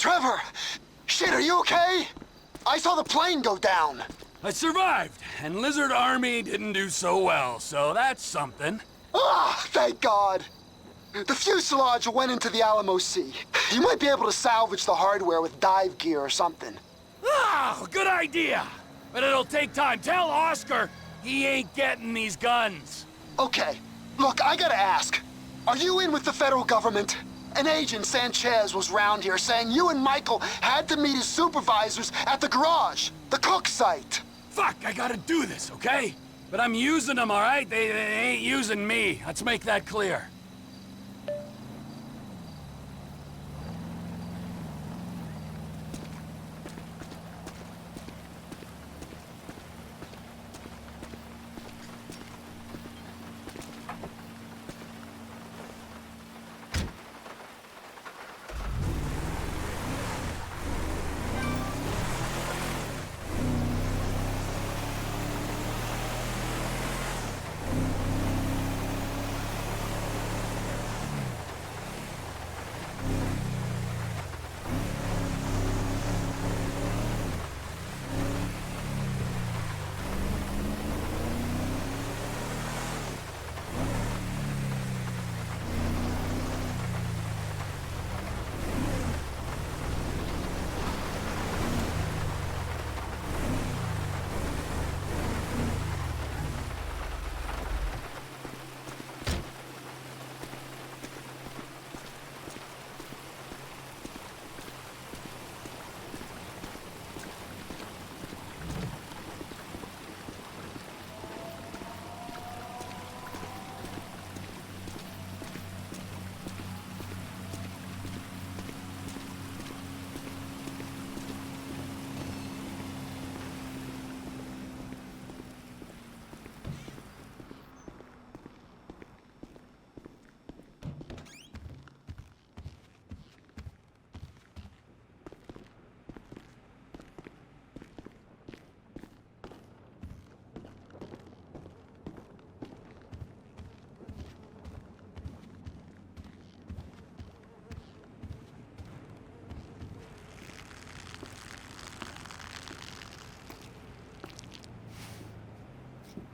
Trevor! Shit, are you okay? I saw the plane go down. I survived, and Lizard Army didn't do so well, so that's something. Ah, thank God. The fuselage went into the Alamo Sea. You might be able to salvage the hardware with dive gear or something. Ah, good idea. But it'll take time. Tell Oscar he ain't getting these guns. Okay, look, I gotta ask. Are you in with the federal government? An agent, Sanchez, was round here saying you and Mickael had to meet his supervisors at the garage, the cook site. Fuck, I gotta do this, okay? But I'm using them, all right? They ain't using me. Let's make that clear.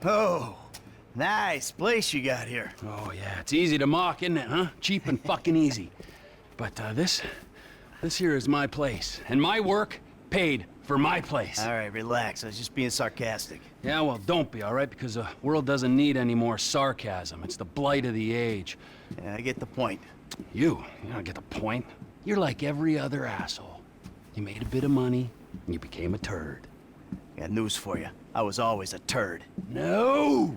Oh, nice place you got here. Oh, yeah, it's easy to mock, isn't it, huh? Cheap and fucking easy. But, this here is my place. And my work paid for my place. All right, relax. I was just being sarcastic. Yeah, well, don't be, all right? Because the world doesn't need any more sarcasm. It's the blight of the age. Yeah, I get the point. You don't get the point. You're like every other asshole. You made a bit of money, and you became a turd. Got news for you. I was always a turd. No!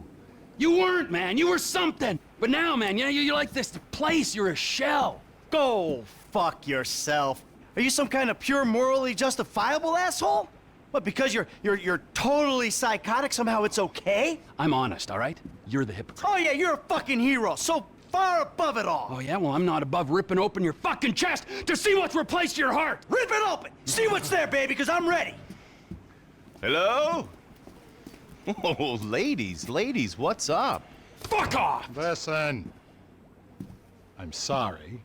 You weren't, man. You were something. But now, man, you're like this place. You're a shell. Go fuck yourself. Are you some kind of pure morally justifiable asshole? What, because you're totally psychotic, somehow it's okay? I'm honest, all right? You're the hypocrite. Oh yeah, you're a fucking hero, so far above it all. Oh yeah? Well, I'm not above ripping open your fucking chest to see what's replaced your heart. Rip it open! See what's there, baby, because I'm ready. Hello? Oh, ladies, what's up? Fuck off! Listen. I'm sorry,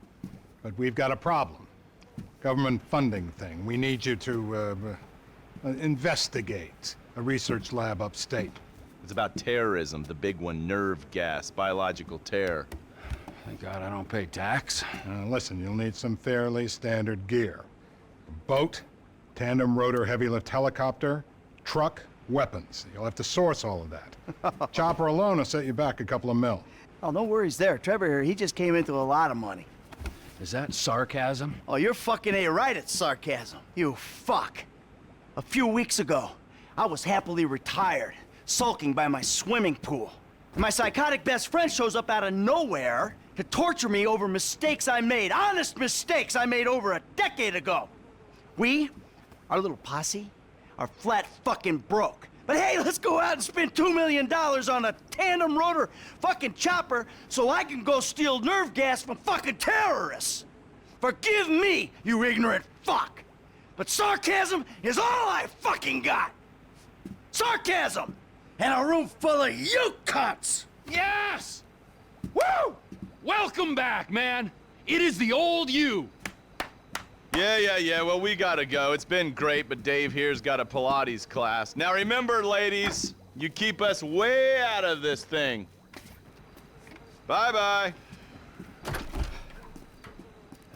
but we've got a problem. Government funding thing. We need you to, investigate a research lab upstate. It's about terrorism, the big one, nerve gas, biological terror. Thank God I don't pay tax. Listen, you'll need some fairly standard gear. Boat, tandem rotor heavy lift helicopter, truck, weapons. You'll have to source all of that. Chopper alone will set you back a couple of mil. Oh, no worries there. Trevor here, he just came into a lot of money. Is that sarcasm? Oh, you're fucking A-right at sarcasm. You fuck. A few weeks ago, I was happily retired, sulking by my swimming pool. And my psychotic best friend shows up out of nowhere to torture me over mistakes I made, honest mistakes I made over a decade ago. We, our little posse, are flat fucking broke. But hey, let's go out and spend $2 million on a tandem rotor fucking chopper so I can go steal nerve gas from fucking terrorists. Forgive me, you ignorant fuck! But sarcasm is all I fucking got! Sarcasm! And a room full of you cunts! Yes! Woo! Welcome back, man. It is the old you. Yeah, well, we gotta go. It's been great, but Dave here's got a Pilates class. Now remember, ladies, you keep us way out of this thing. Bye-bye.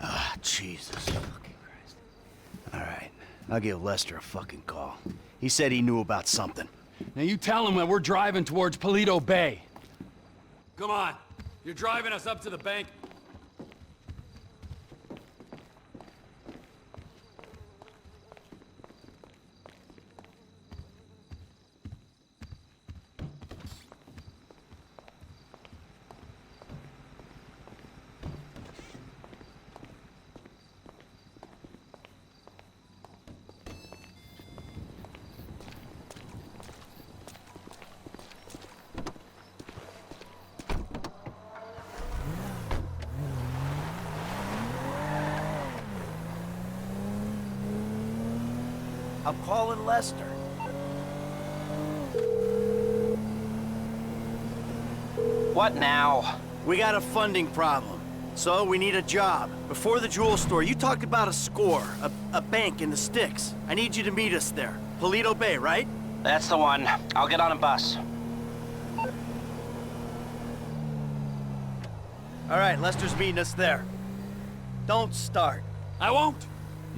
Ah, Jesus fucking Christ. All right, I'll give Lester a fucking call. He said he knew about something. Now you tell him that we're driving towards Paleto Bay. Come on. You're driving us up to the bank. I'm calling Lester. What now? We got a funding problem, so we need a job. Before the jewel store, you talked about a score, a bank in the sticks. I need you to meet us there. Paleto Bay, right? That's the one. I'll get on a bus. All right, Lester's meeting us there. Don't start. I won't.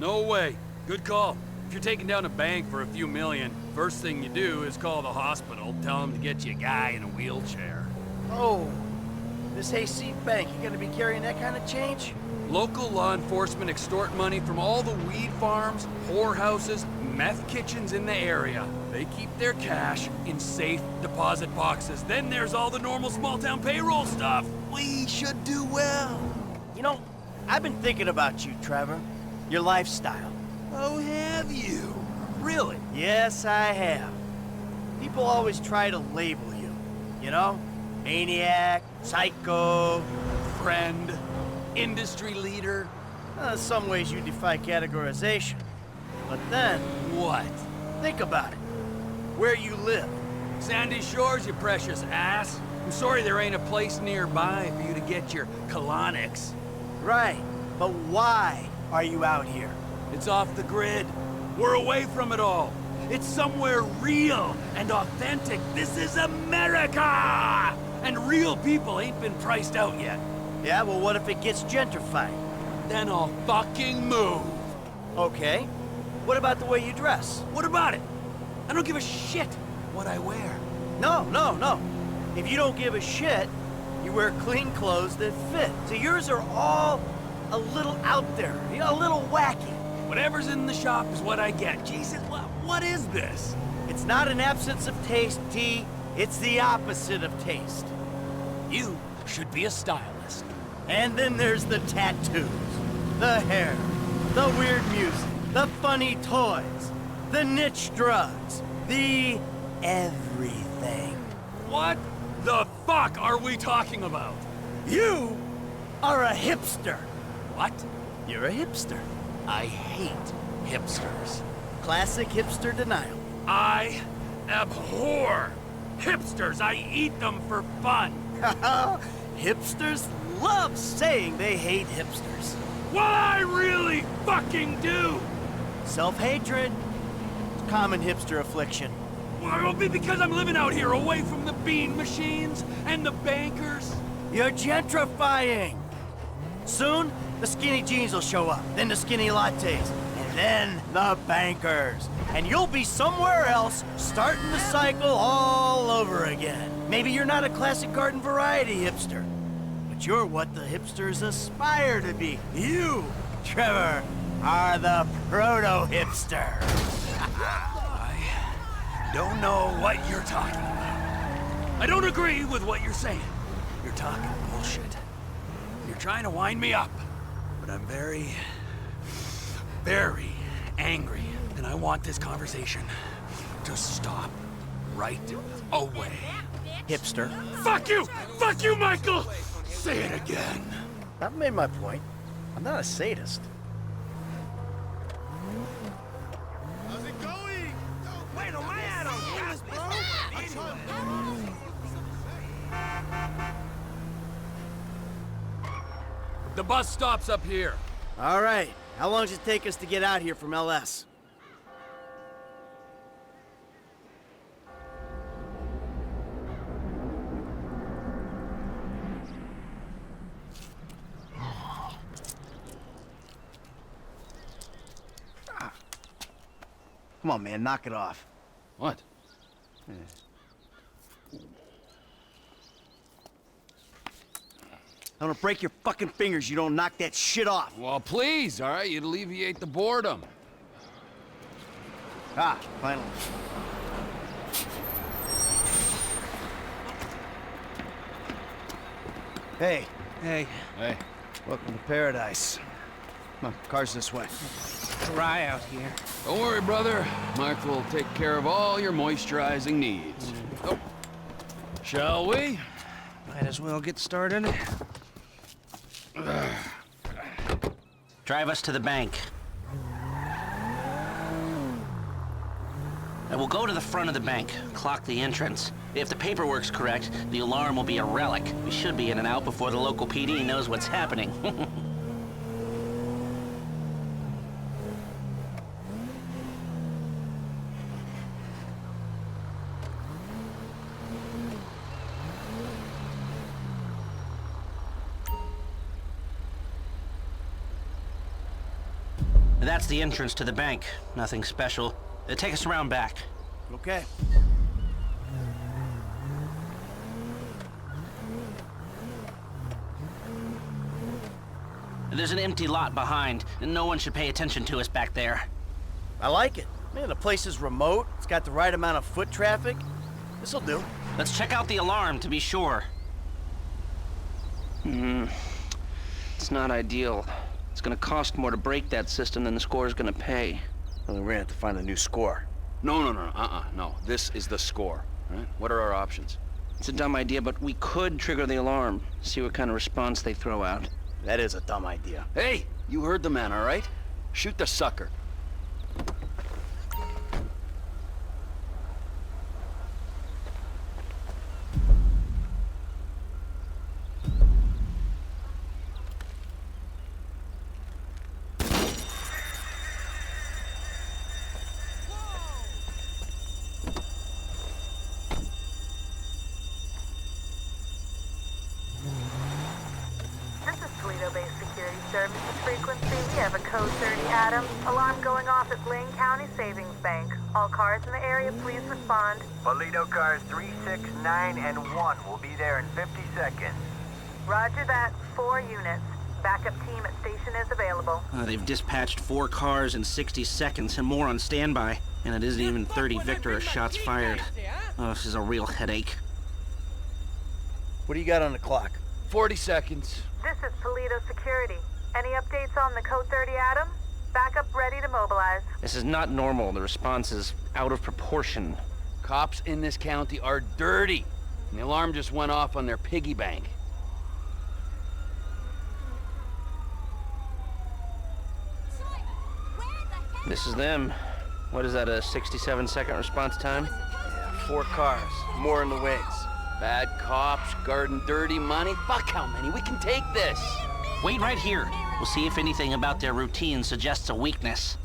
No way. Good call. If you're taking down a bank for a few million, first thing you do is call the hospital, tell them to get you a guy in a wheelchair. Oh, this hayseed bank, you gonna be carrying that kind of change? Local law enforcement extort money from all the weed farms, whorehouses, meth kitchens in the area. They keep their cash in safe deposit boxes. Then there's all the normal small-town payroll stuff. We should do well. You know, I've been thinking about you, Trevor. Your lifestyle. Oh, have you? Really? Yes, I have. People always try to label you. You know? Maniac, psycho. Friend, industry leader. Some ways you defy categorization. But then, What? think about it. Where you live. Sandy Shores, you precious ass. I'm sorry there ain't a place nearby for you to get your colonics. Right. But why are you out here? It's off the grid. We're away from it all. It's somewhere real and authentic. This is America! And real people ain't been priced out yet. Yeah, well, what if it gets gentrified? Then I'll fucking move. Okay. What about the way you dress? What about it? I don't give a shit what I wear. No. If you don't give a shit, you wear clean clothes that fit. So yours are all a little out there, you know, a little wacky. Whatever's in the shop is what I get. Jesus, what is this? It's not an absence of taste, T. It's the opposite of taste. You should be a stylist. And then there's the tattoos, the hair, the weird music, the funny toys, the niche drugs, the everything. What the fuck are we talking about? You are a hipster. What? You're a hipster. I hate hipsters. Classic hipster denial. I abhor hipsters. I eat them for fun. Hipsters love saying they hate hipsters. Well, I really fucking do. Self-hatred. It's common hipster affliction. Well, it'll be because I'm living out here away from the bean machines and the bankers. You're gentrifying. Soon, the skinny jeans will show up, then the skinny lattes, and then the bankers. And you'll be somewhere else, starting the cycle all over again. Maybe you're not a classic garden variety hipster, but you're what the hipsters aspire to be. You, Trevor, are the proto-hipster. I don't know what you're talking about. I don't agree with what you're saying. You're talking bullshit. You're trying to wind me up. But I'm very, very angry. And I want this conversation to stop right away. Hipster. Fuck you! Fuck you, Michael! Say it again. I've made my point. I'm not a sadist. How's it going? Wait, no man! The bus stops up here. All right. How long does it take us to get out here from LS? Come on, man, knock it off. What? I'm gonna break your fucking fingers. You don't knock that shit off. Well, please, all right? You'd alleviate the boredom. Ah, finally. Hey. Hey. Hey. Welcome to paradise. Come on, car's this way. Dry out here. Don't worry, brother. Mike will take care of all your moisturizing needs. Oh. Shall we? Might as well get started. Drive us to the bank. And we'll go to the front of the bank, clock the entrance. If the paperwork's correct, the alarm will be a relic. We should be in and out before the local PD knows what's happening. That's the entrance to the bank. Nothing special. Take us around back. Okay. There's an empty lot behind, and no one should pay attention to us back there. I like it. Man, the place is remote. It's got the right amount of foot traffic. This'll do. Let's check out the alarm to be sure. It's not ideal. It's gonna cost more to break that system than the score's gonna pay. Well, then we're gonna have to find a new score. No. This is the score, right? What are our options? It's a dumb idea, but we could trigger the alarm. See what kind of response they throw out. That is a dumb idea. Hey, you heard the man, all right? Shoot the sucker. Paleto-based security services frequency. We have a code 30 Adam. Alarm going off at Blaine County Savings Bank. All cars in the area, please respond. Paleto cars 3, 6, 9, and 1 will be there in 50 seconds. Roger that. 4 units. Backup team at station is available. They've dispatched 4 cars in 60 seconds and more on standby. And it isn't even 30 Victor or shots fired. Oh, this is a real headache. What do you got on the clock? 40 seconds. This is Paleto Security. Any updates on the code 30 Adam? Backup ready to mobilize. This is not normal. The response is out of proportion. Cops in this county are dirty. And the alarm just went off on their piggy bank. This is them. What is that, a 67-second response time? Yeah, 4 cars. More in the wings. Bad cops, guarding dirty money. Fuck how many? We can take this. Wait right here. We'll see if anything about their routine suggests a weakness.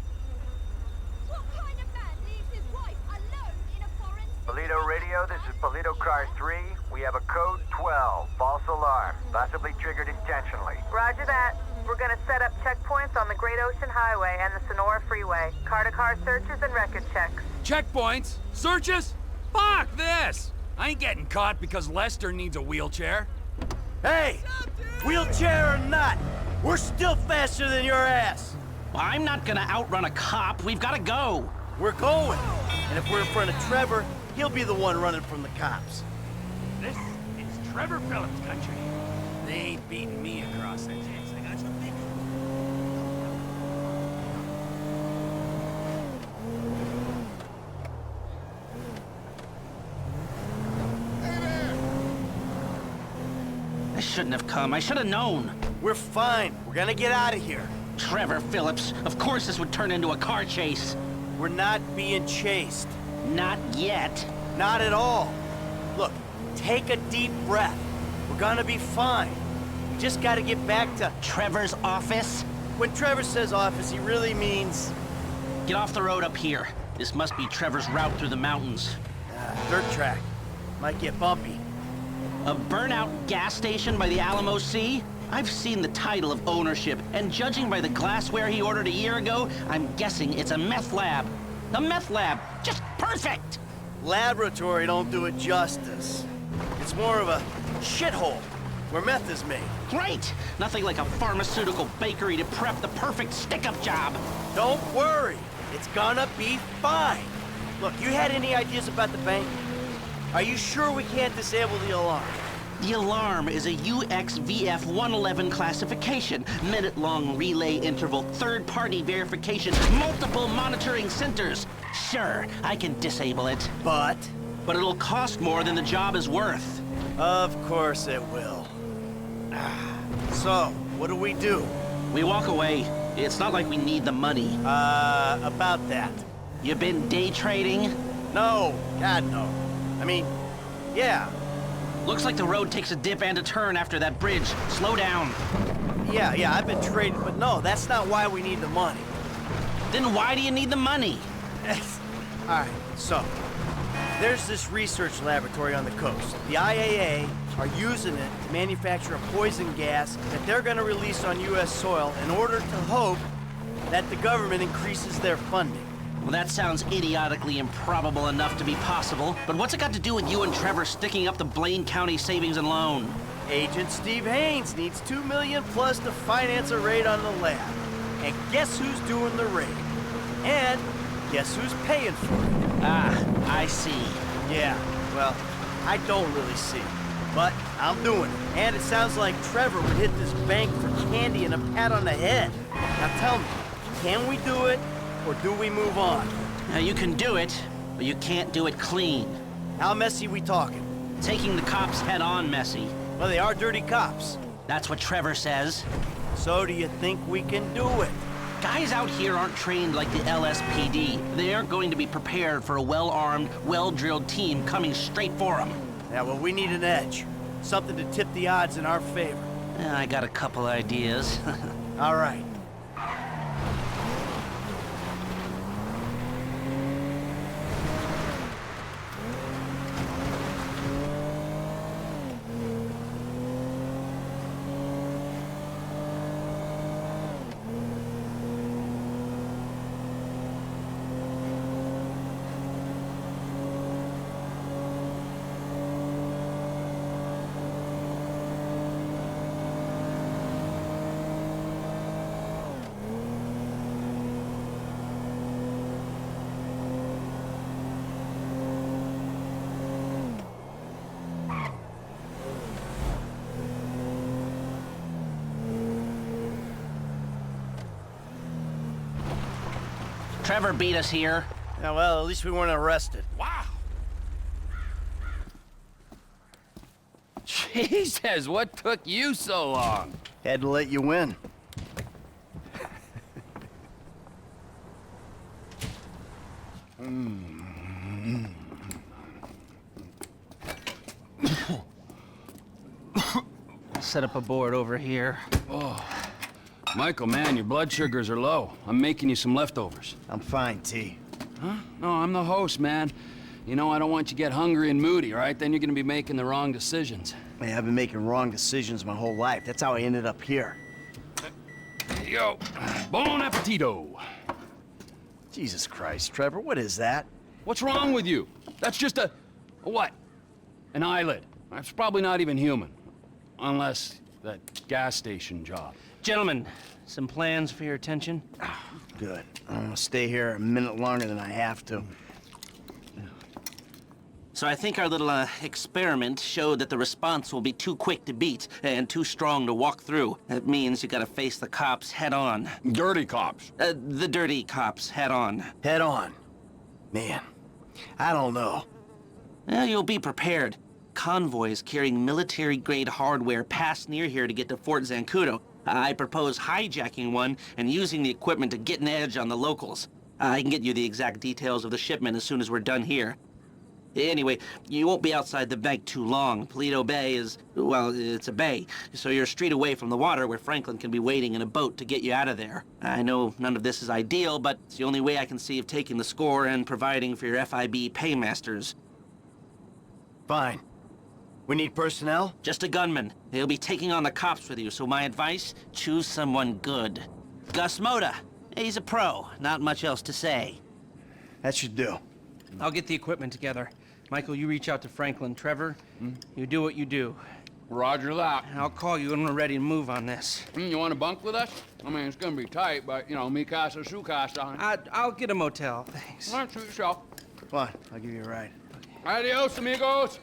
What kind of man leaves his wife alone in a foreign... Paleto Radio, this is Paleto Cars 3. We have a code 12, false alarm, possibly triggered intentionally. Roger that. We're gonna set up checkpoints on the Great Ocean Highway and the Sonora Freeway. Car-to-car searches and record checks. Checkpoints? Searches? Fuck this! I ain't getting caught because Lester needs a wheelchair. Hey! Wheelchair or not, we're still faster than your ass! Well, I'm not gonna outrun a cop. We've gotta go. We're going! And if we're in front of Trevor, he'll be the one running from the cops. This is Trevor Phillips' country. They ain't beating me across that chance. I got something. I shouldn't have come. I should have known. We're fine. We're gonna get out of here. Trevor Phillips, of course this would turn into a car chase. We're not being chased. Not yet. Not at all. Look, take a deep breath. We're gonna be fine. We just gotta get back to... Trevor's office? When Trevor says office, he really means... Get off the road up here. This must be Trevor's route through the mountains. Dirt track. Might get bumpy. A burnout gas station by the Alamo Sea? I've seen the title of ownership, and judging by the glassware he ordered a year ago, I'm guessing it's a meth lab. A meth lab. Just perfect! Laboratory don't do it justice. It's more of a shithole where meth is made. Great! Nothing like a pharmaceutical bakery to prep the perfect stick-up job. Don't worry. It's gonna be fine. Look, you had any ideas about the bank? Are you sure we can't disable the alarm? The alarm is a UXVF 111 classification, minute-long relay interval, third-party verification, multiple monitoring centers. Sure, I can disable it. But it'll cost more than the job is worth. of course it will. So, what do? We walk away. It's not like we need the money. About that. You been day trading? No, God no. I mean, yeah. Looks like the road takes a dip and a turn after that bridge. Slow down. Yeah, I've been trading, but no, that's not why we need the money. Then why do you need the money? Alright, so, there's this research laboratory on the coast. The IAA are using it to manufacture a poison gas that they're gonna release on U.S. soil in order to hope that the government increases their funding. Well, that sounds idiotically improbable enough to be possible, but what's it got to do with you and Trevor sticking up the Blaine County Savings and Loan? Agent Steve Haynes needs $2 million plus to finance a raid on the lab. And guess who's doing the raid? And guess who's paying for it? Ah, I see. Yeah, well, I don't really see. But I'm doing it. And it sounds like Trevor would hit this bank for candy and a pat on the head. Now tell me, can we do it? Or do we move on? Now, you can do it, but you can't do it clean. How messy we talking? Taking the cops head-on messy. Well, they are dirty cops. That's what Trevor says. So do you think we can do it? Guys out here aren't trained like the LSPD. They aren't going to be prepared for a well-armed, well-drilled team coming straight for them. Yeah, well, we need an edge. Something to tip the odds in our favor. I got a couple ideas. All right. Trevor beat us here. Yeah, well, at least we weren't arrested. Wow. Jesus, what took you so long? Had to let you win. Set up a board over here. Oh. Michael, man, your blood sugars are low. I'm making you some leftovers. I'm fine, T. Huh? No, I'm the host, man. You know, I don't want you to get hungry and moody, right? Then you're gonna be making the wrong decisions. Man, I've been making wrong decisions my whole life. That's how I ended up here. Here you go. Bon appetito. Jesus Christ, Trevor, what is that? What's wrong with you? That's just a what? An eyelid. That's probably not even human. Unless that gas station job. Gentlemen, some plans for your attention? Good. I'm gonna stay here a minute longer than I have to. So I think our little experiment showed that the response will be too quick to beat and too strong to walk through. That means you gotta face the cops head on. Dirty cops. The dirty cops head on. Head on. Man, I don't know. Well, you'll be prepared. Convoys carrying military-grade hardware pass near here to get to Fort Zancudo. I propose hijacking one and using the equipment to get an edge on the locals. I can get you the exact details of the shipment as soon as we're done here. Anyway, you won't be outside the bank too long. Paleto Bay is, well, it's a bay, so you're a street away from the water where Franklin can be waiting in a boat to get you out of there. I know none of this is ideal, but it's the only way I can see of taking the score and providing for your FIB paymasters. Fine. We need personnel? Just a gunman. They'll be taking on the cops with you, so my advice, choose someone good. Gus Moda. He's a pro. Not much else to say. That should do. I'll get the equipment together. Michael, you reach out to Franklin. Trevor, you do what you do. Roger that. I'll call you when we're ready to move on this. You want to bunk with us? I mean, it's gonna be tight, but, you know, me casa, su casa. I'll get a motel, thanks. All right, suit yourself. Come on, I'll give you a ride. Adios, amigos.